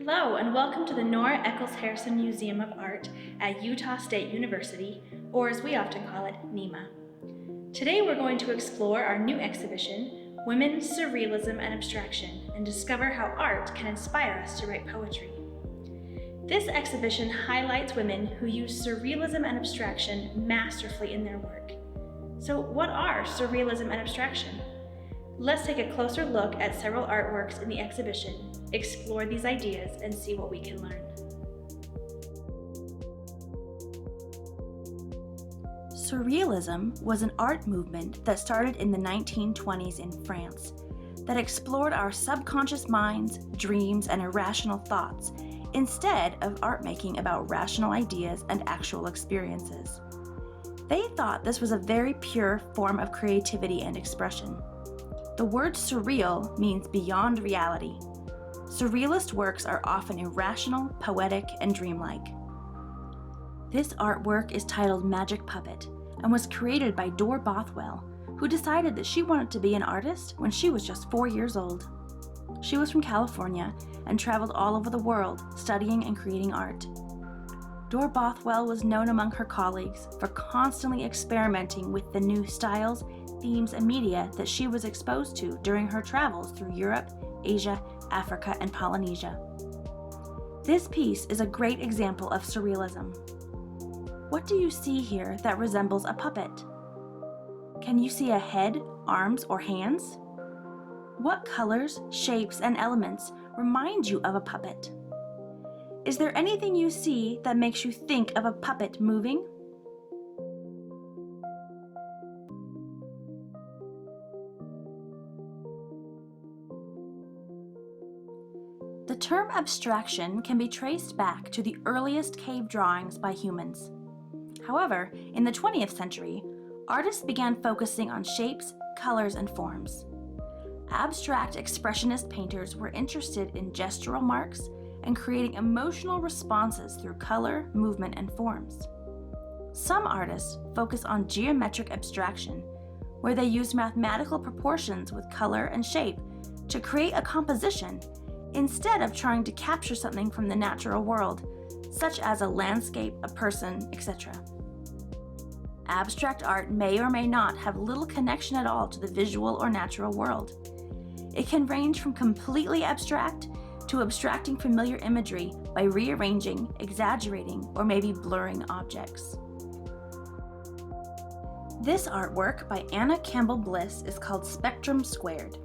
Hello, and welcome to the Nora Eccles Harrison Museum of Art at Utah State University, or as we often call it, NEMA. Today we're going to explore our new exhibition, Women, Surrealism, and Abstraction, and discover how art can inspire us to write poetry. This exhibition highlights women who use surrealism and abstraction masterfully in their work. So what are surrealism and abstraction? Let's take a closer look at several artworks in the exhibition, explore these ideas, and see what we can learn. Surrealism was an art movement that started in the 1920s in France that explored our subconscious minds, dreams, and irrational thoughts instead of art making about rational ideas and actual experiences. They thought this was a very pure form of creativity and expression. The word surreal means beyond reality. Surrealist works are often irrational, poetic, and dreamlike. This artwork is titled Magic Puppet and was created by Dor Bothwell, who decided that she wanted to be an artist when she was just 4 years old. She was from California and traveled all over the world studying and creating art. Dor Bothwell was known among her colleagues for constantly experimenting with the new styles, themes, and media that she was exposed to during her travels through Europe, Asia, Africa, and Polynesia. This piece is a great example of surrealism. What do you see here that resembles a puppet? Can you see a head, arms, or hands? What colors, shapes, and elements remind you of a puppet? Is there anything you see that makes you think of a puppet moving? The term abstraction can be traced back to the earliest cave drawings by humans. However, in the 20th century, artists began focusing on shapes, colors, and forms. Abstract expressionist painters were interested in gestural marks and creating emotional responses through color, movement, and forms. Some artists focus on geometric abstraction, where they use mathematical proportions with color and shape to create a composition instead of trying to capture something from the natural world, such as a landscape, a person, etc. Abstract art may or may not have little connection at all to the visual or natural world. It can range from completely abstract to abstracting familiar imagery by rearranging, exaggerating, or maybe blurring objects. This artwork by Anna Campbell Bliss is called Spectrum Squared.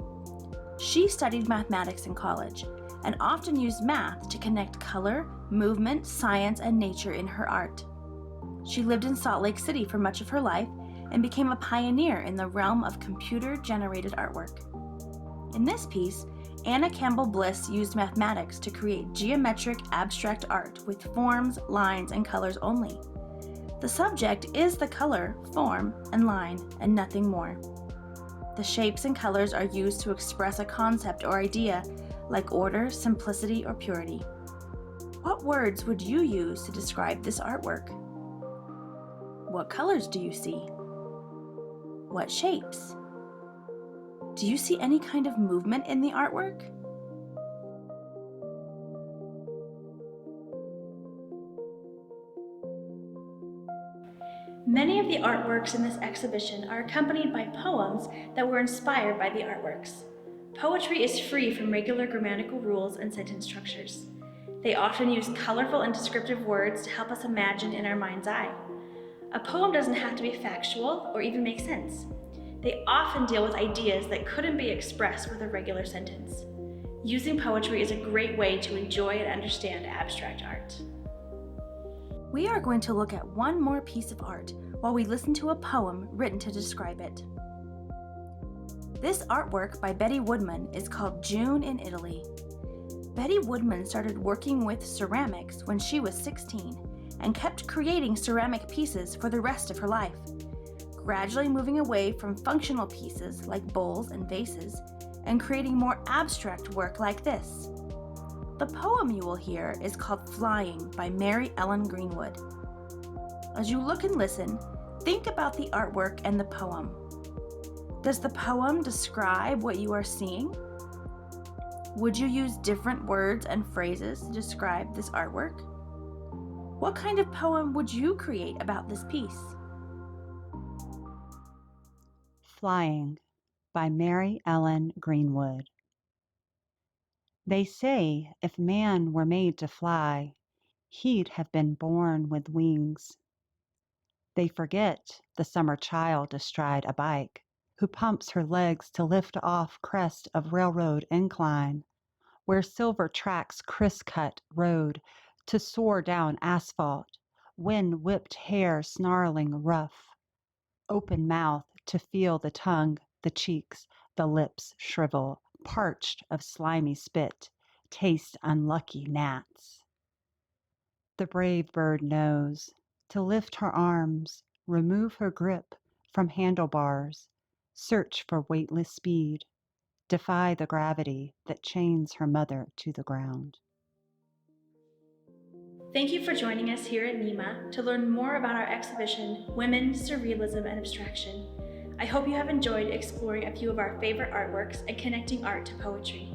She studied mathematics in college and often used math to connect color, movement, science, and nature in her art. She lived in Salt Lake City for much of her life and became a pioneer in the realm of computer-generated artwork. In this piece, Anna Campbell Bliss used mathematics to create geometric abstract art with forms, lines, and colors only. The subject is the color, form, and line, and nothing more. The shapes and colors are used to express a concept or idea like order, simplicity, or purity. What words would you use to describe this artwork? What colors do you see? What shapes? Do you see any kind of movement in the artwork? Many of the artworks in this exhibition are accompanied by poems that were inspired by the artworks. Poetry is free from regular grammatical rules and sentence structures. They often use colorful and descriptive words to help us imagine in our mind's eye. A poem doesn't have to be factual or even make sense. They often deal with ideas that couldn't be expressed with a regular sentence. Using poetry is a great way to enjoy and understand abstract art. We are going to look at one more piece of art while we listen to a poem written to describe it. This artwork by Betty Woodman is called June in Italy. Betty Woodman started working with ceramics when she was 16 and kept creating ceramic pieces for the rest of her life, gradually moving away from functional pieces like bowls and vases and creating more abstract work like this. The poem you will hear is called Flying by Mary Ellen Greenwood. As you look and listen, think about the artwork and the poem. Does the poem describe what you are seeing? Would you use different words and phrases to describe this artwork? What kind of poem would you create about this piece? Flying by Mary Ellen Greenwood. They say if man were made to fly, he'd have been born with wings. They forget the summer child astride a bike, who pumps her legs to lift off crest of railroad incline, where silver tracks criss-cut road to soar down asphalt, wind-whipped hair snarling rough, open mouth to feel the tongue, the cheeks, the lips shrivel, parched of slimy spit, taste unlucky gnats. The brave bird knows to lift her arms, remove her grip from handlebars, search for weightless speed, defy the gravity that chains her mother to the ground. Thank you for joining us here at NEMA to learn more about our exhibition, Women, Surrealism, and Abstraction. I hope you have enjoyed exploring a few of our favorite artworks and connecting art to poetry.